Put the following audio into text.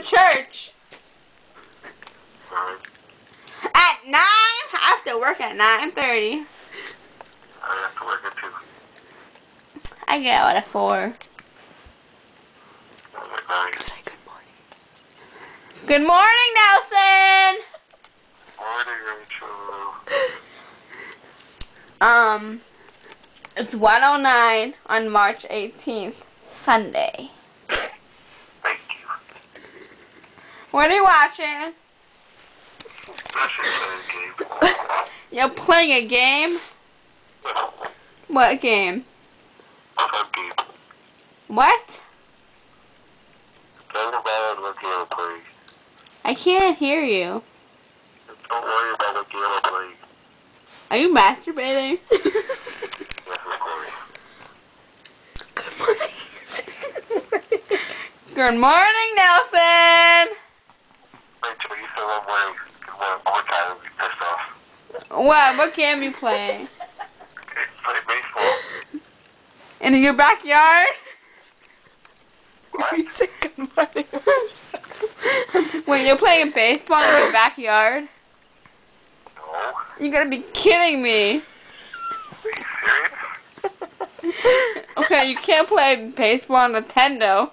church. Alright. At 9? I have to work at 9:30. I have to work at 2. I get out at 4. Alright. Say good morning. Good morning, Nelson! Morning, Rachel. It's 1:09 on March 18th, Sunday. Thank you. What are you watching? That's just a game. You're playing a game? What game? What game? What? Don't about what game I'm playing. I can't hear you. Don't worry about what game I'm playing. Are you masturbating? Yes, of course. Good morning. Good morning, Nelson! Rachel, you said one way. One time I'll be pissed off. What game you playing? Play baseball. In your backyard? You say good morning first. Wait, you're playing baseball in your backyard? No. You gotta be kidding me. Are you serious? Okay, you can't play baseball on Nintendo.